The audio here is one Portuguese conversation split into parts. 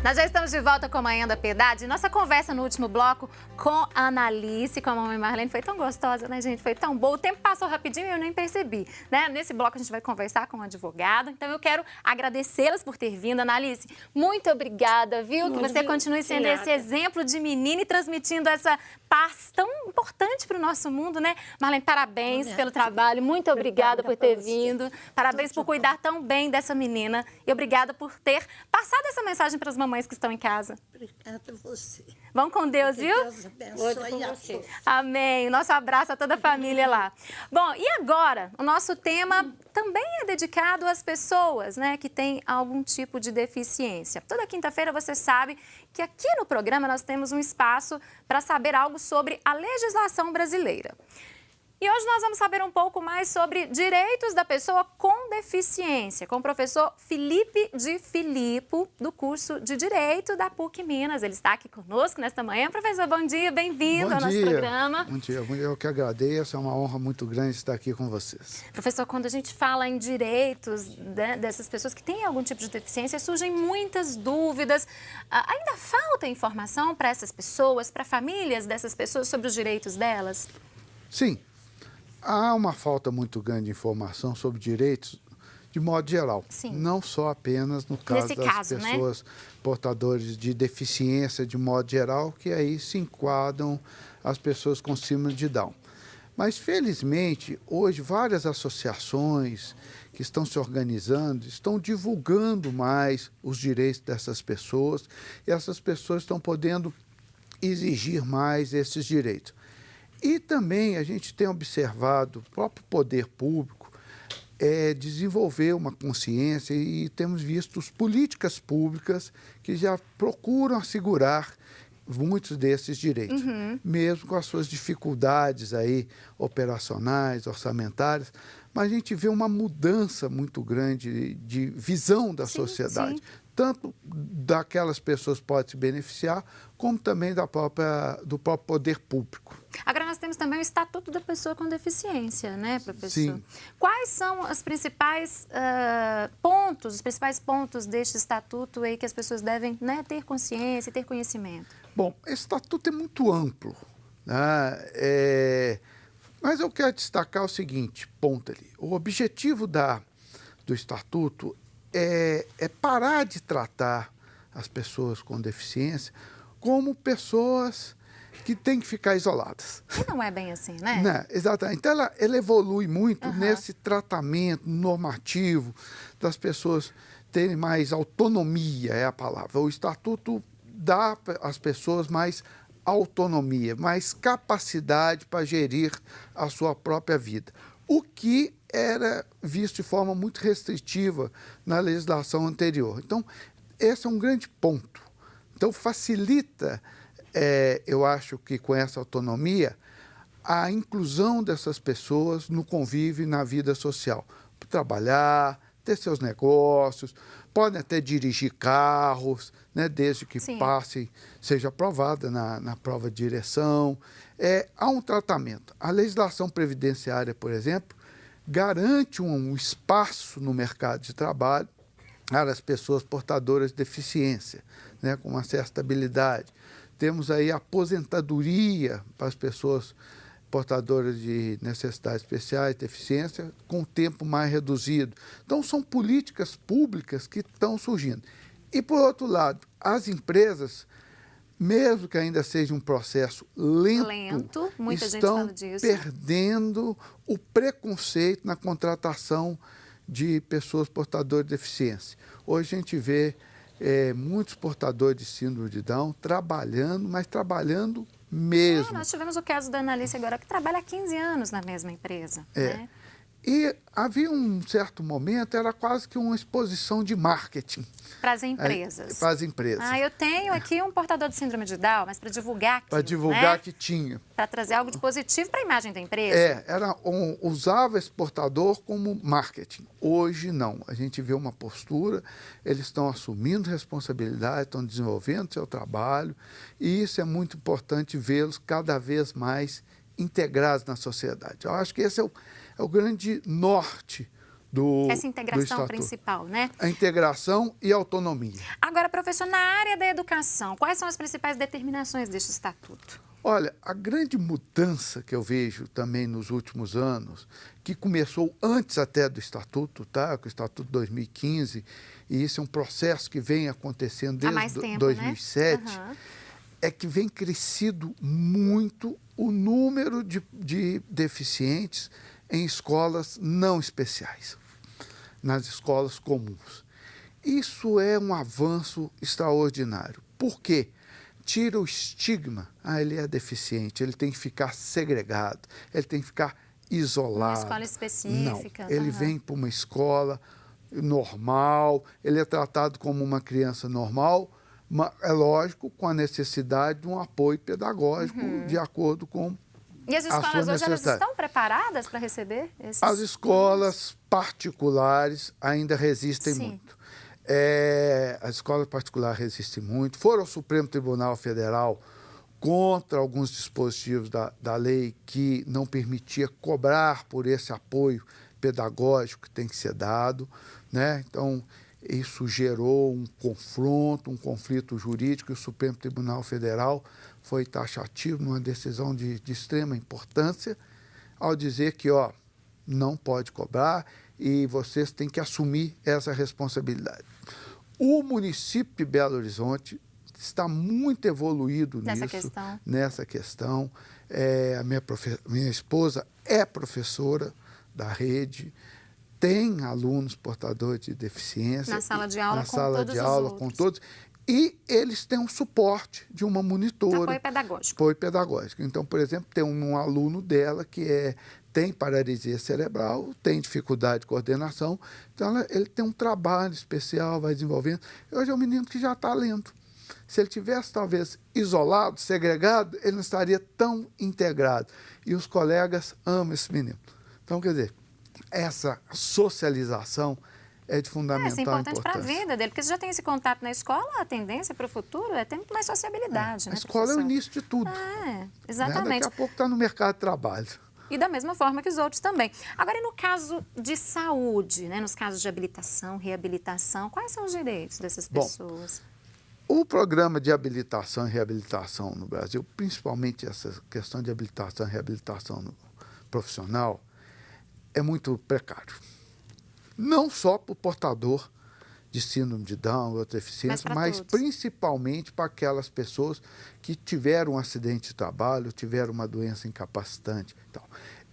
Nós já estamos de volta com a Manhã da Piedade. Nossa conversa no último bloco com a Analice, com a mamãe Marlene, foi tão gostosa, né, gente? Foi tão boa. O tempo passou rapidinho e eu nem percebi, né? Nesse bloco a gente vai conversar com um advogado. Então eu quero agradecê-las por ter vindo. Analice, muito obrigada, viu? Que você continue sendo esse exemplo de menina e transmitindo essa paz tão importante para o nosso mundo, né? Marlene, parabéns pelo trabalho. Muito obrigada por ter vindo. Parabéns por cuidar tão bem dessa menina. E obrigada por ter passado essa mensagem para as mamães que estão em casa. Obrigada a você. Vamos com Deus, viu? Deus abençoe a todos. Amém. Nosso abraço a toda a família lá. Bom, e agora? O nosso tema também é dedicado às pessoas, né, que têm algum tipo de deficiência. Toda quinta-feira você sabe que aqui no programa nós temos um espaço para saber algo sobre a legislação brasileira. E hoje nós vamos saber um pouco mais sobre direitos da pessoa com deficiência, com o professor Felipe de Filippo, do curso de Direito da PUC Minas. Ele está aqui conosco nesta manhã. Professor, bom dia, bem-vindo ao nosso programa. Bom dia, eu que agradeço, é uma honra muito grande estar aqui com vocês. Professor, quando a gente fala em direitos, né, dessas pessoas que têm algum tipo de deficiência, surgem muitas dúvidas. Ainda falta informação para essas pessoas, para famílias dessas pessoas sobre os direitos delas? Sim. Há uma falta muito grande de informação sobre direitos, de modo geral. Sim. Não só apenas no caso das pessoas, né, portadoras de deficiência, de modo geral, que aí se enquadram as pessoas com síndrome de Down. Mas, felizmente, hoje, várias associações que estão se organizando, estão divulgando mais os direitos dessas pessoas, e essas pessoas estão podendo exigir mais esses direitos. E também a gente tem observado o próprio poder público desenvolver uma consciência e temos visto políticas públicas que já procuram assegurar muitos desses direitos, mesmo com as suas dificuldades aí operacionais, orçamentárias, mas a gente vê uma mudança muito grande de visão da sociedade. Sim. Tanto daquelas pessoas que podem se beneficiar, como também do próprio poder público. Agora, nós temos também o Estatuto da Pessoa com Deficiência, né, professor? Sim. Quais são os principais pontos deste estatuto aí que as pessoas devem, né, ter consciência e ter conhecimento? Bom, esse estatuto é muito amplo, né? Mas eu quero destacar o seguinte ponto ali. O objetivo do estatuto é parar de tratar as pessoas com deficiência como pessoas que têm que ficar isoladas. E não é bem assim, né? Não, exatamente. Então, ela evolui muito nesse tratamento normativo das pessoas terem mais autonomia, é a palavra. O Estatuto dá às pessoas mais autonomia, mais capacidade para gerir a sua própria vida. O que era visto de forma muito restritiva na legislação anterior. Então, esse é um grande ponto. Então, facilita, eu acho que com essa autonomia, a inclusão dessas pessoas no convívio e na vida social. Trabalhar, ter seus negócios, podem até dirigir carros, né, desde que passem, seja aprovada na prova de direção. Há um tratamento. A legislação previdenciária, por exemplo, garante um espaço no mercado de trabalho para as pessoas portadoras de deficiência, né, com uma certa estabilidade. Temos aí a aposentadoria para as pessoas portadoras de necessidades especiais, deficiência, com tempo mais reduzido. Então, são políticas públicas que estão surgindo. E, por outro lado, as empresas, mesmo que ainda seja um processo lento, muita gente estão fala disso, perdendo o preconceito na contratação de pessoas portadoras de deficiência. Hoje a gente vê muitos portadores de síndrome de Down trabalhando, mas trabalhando mesmo. Nós tivemos o caso da Analice agora, que trabalha há 15 anos na mesma empresa. Né? E havia um certo momento, era quase que uma exposição de marketing. Para as empresas. Para as empresas. Eu tenho aqui um portador de síndrome de Down, mas para divulgar aquilo, para divulgar, né, que tinha. Para trazer algo de positivo para a imagem da empresa. Usava esse portador como marketing. Hoje, não. A gente vê uma postura, eles estão assumindo responsabilidade, estão desenvolvendo seu trabalho, e isso é muito importante vê-los cada vez mais integrados na sociedade. Eu acho que esse é o grande norte Essa integração principal, né? A integração e a autonomia. Agora, professor, na área da educação, quais são as principais determinações deste estatuto? Olha, a grande mudança que eu vejo também nos últimos anos, que começou antes até do Estatuto, tá? Com o Estatuto 2015, e isso é um processo que vem acontecendo desde 2007, né? é que vem crescido muito o número de deficientes em escolas não especiais, nas escolas comuns. Isso é um avanço extraordinário. Por quê? Tira o estigma, ele é deficiente, ele tem que ficar segregado, ele tem que ficar isolado. Uma escola específica. Não, ele vem para uma escola normal, ele é tratado como uma criança normal, é lógico, com a necessidade de um apoio pedagógico de acordo com e as escolas hoje elas estão preparadas para receber esses... As escolas particulares ainda resistem muito. As escolas particulares resistem muito. Foram ao Supremo Tribunal Federal contra alguns dispositivos da lei que não permitia cobrar por esse apoio pedagógico que tem que ser dado, né? Então, isso gerou um confronto, um conflito jurídico, e o Supremo Tribunal Federal foi taxativo numa decisão de extrema importância ao dizer que, não pode cobrar e vocês têm que assumir essa responsabilidade. O município de Belo Horizonte está muito evoluído nessa questão. A minha esposa é professora da rede, tem alunos portadores de deficiência. Na sala de aula, com todos. E eles têm um suporte de uma monitora. Apoio pedagógico. Apoio pedagógico. Então, por exemplo, tem um aluno dela que tem paralisia cerebral, tem dificuldade de coordenação, então ele tem um trabalho especial, vai desenvolvendo. Hoje é um menino que já está lendo. Se ele tivesse, talvez, isolado, segregado, ele não estaria tão integrado. E os colegas amam esse menino. Então, quer dizer, essa socialização é de fundamental importância. Isso é importante para a vida dele, porque se já tem esse contato na escola, a tendência para o futuro é ter muito mais sociabilidade, né, a escola professor? É o início de tudo. Exatamente. Né? Daqui a pouco está no mercado de trabalho. E da mesma forma que os outros também. Agora, e no caso de saúde, né, nos casos de habilitação, reabilitação, quais são os direitos dessas pessoas? O programa de habilitação e reabilitação no Brasil, principalmente essa questão de habilitação e reabilitação profissional, é muito precário. Não só para o portador de síndrome de Down, outra deficiência, mas principalmente para aquelas pessoas que tiveram um acidente de trabalho, tiveram uma doença incapacitante. Então,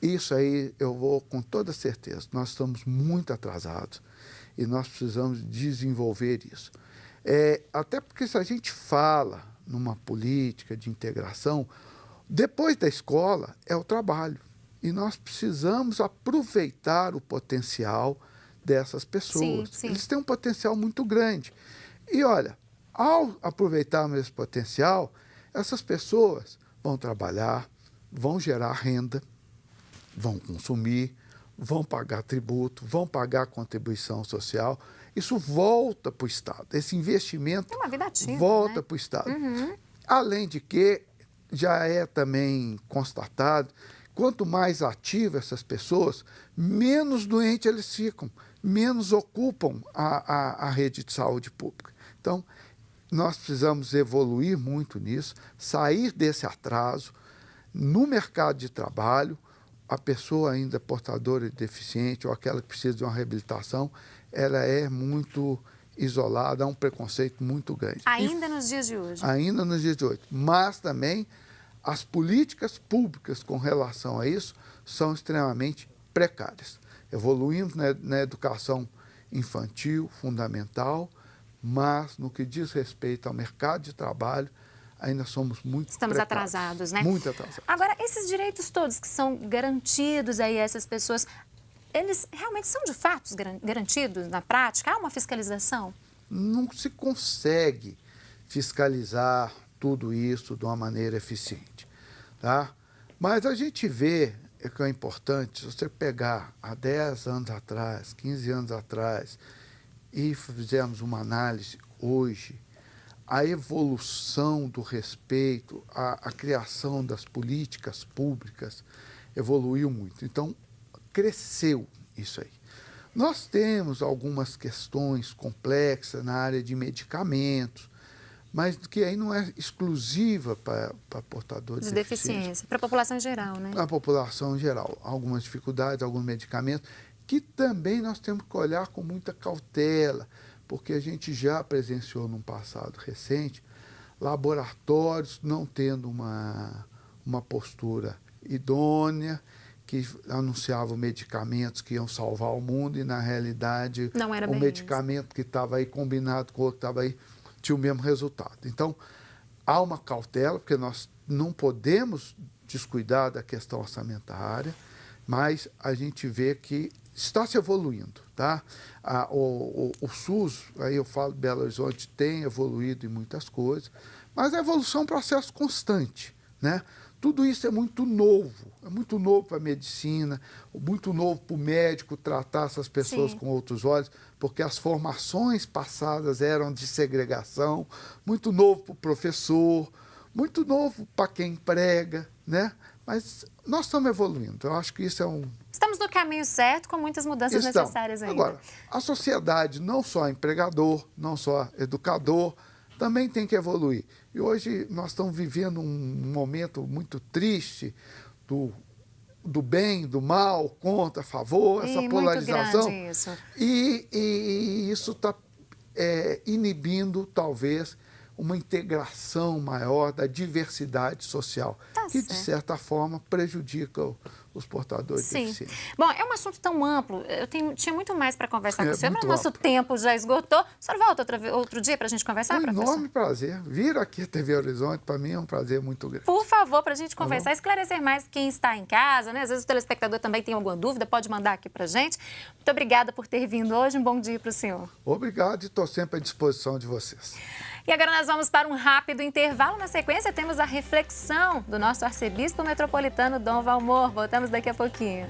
isso aí eu vou com toda certeza. Nós estamos muito atrasados e nós precisamos desenvolver isso. Até porque se a gente fala numa política de integração, depois da escola é o trabalho. E nós precisamos aproveitar o potencial dessas pessoas. Sim. Eles têm um potencial muito grande. E, olha, ao aproveitarmos esse potencial, essas pessoas vão trabalhar, vão gerar renda, vão consumir, vão pagar tributo, vão pagar contribuição social. Isso volta para o Estado. Esse investimento volta para o Estado. Além de que já é também constatado, quanto mais ativas essas pessoas, menos doentes eles ficam, menos ocupam a rede de saúde pública. Então, nós precisamos evoluir muito nisso, sair desse atraso. No mercado de trabalho, a pessoa ainda portadora de deficiente ou aquela que precisa de uma reabilitação, ela é muito isolada, há um preconceito muito grande. Ainda nos dias de hoje. Ainda nos dias de hoje. Mas também as políticas públicas com relação a isso são extremamente precárias. Evoluímos na educação infantil, fundamental, mas no que diz respeito ao mercado de trabalho, ainda somos muito Estamos atrasados, né? Muito atrasados. Agora, esses direitos todos que são garantidos aí a essas pessoas, eles realmente são de fato garantidos na prática? Há uma fiscalização? Não se consegue fiscalizar tudo isso de uma maneira eficiente, tá? Mas a gente vê que é importante, se você pegar há 10 anos atrás, 15 anos atrás, e fizermos uma análise hoje, a evolução do respeito, a criação das políticas públicas evoluiu muito. Então, cresceu isso aí. Nós temos algumas questões complexas na área de medicamentos, mas que aí não é exclusiva para portadores de deficiência. Para a população em geral, né? A população em geral. Algumas dificuldades, alguns medicamentos, que também nós temos que olhar com muita cautela, porque a gente já presenciou num passado recente laboratórios não tendo uma postura idônea, que anunciavam medicamentos que iam salvar o mundo e, na realidade, não era o bem medicamento que estava aí combinado com o outro que estava aí tinha o mesmo resultado. Então, há uma cautela, porque nós não podemos descuidar da questão orçamentária, mas a gente vê que está se evoluindo, tá? O SUS, aí eu falo de Belo Horizonte, tem evoluído em muitas coisas, mas a evolução é um processo constante, né? Tudo isso é muito novo para a medicina, muito novo para o médico tratar essas pessoas com outros olhos, porque as formações passadas eram de segregação, muito novo para o professor, muito novo para quem prega, né? Mas nós estamos evoluindo, eu acho que isso é um... Estamos no caminho certo, com muitas mudanças necessárias ainda. Agora, a sociedade, não só empregador, não só educador, também tem que evoluir. E hoje nós estamos vivendo um momento muito triste do bem, do mal, contra, a favor, essa polarização. Muito grande isso. E isso está inibindo, talvez, uma integração maior da diversidade social, que, de certa forma, prejudica os portadores de deficiência. Bom, é um assunto tão amplo, tinha muito mais para conversar com o senhor, mas o nosso tempo já esgotou. O senhor volta outro dia para a gente conversar, professor? Um enorme prazer. Vir aqui à TV Horizonte, para mim, é um prazer muito grande. Por favor, para a gente conversar, esclarecer mais quem está em casa, né? Às vezes o telespectador também tem alguma dúvida, pode mandar aqui para a gente. Muito obrigada por ter vindo hoje, um bom dia para o senhor. Obrigado e estou sempre à disposição de vocês. E agora nós vamos para um rápido intervalo. Na sequência, temos a reflexão do nosso arcebispo metropolitano, Dom Valmor. Voltamos daqui a pouquinho.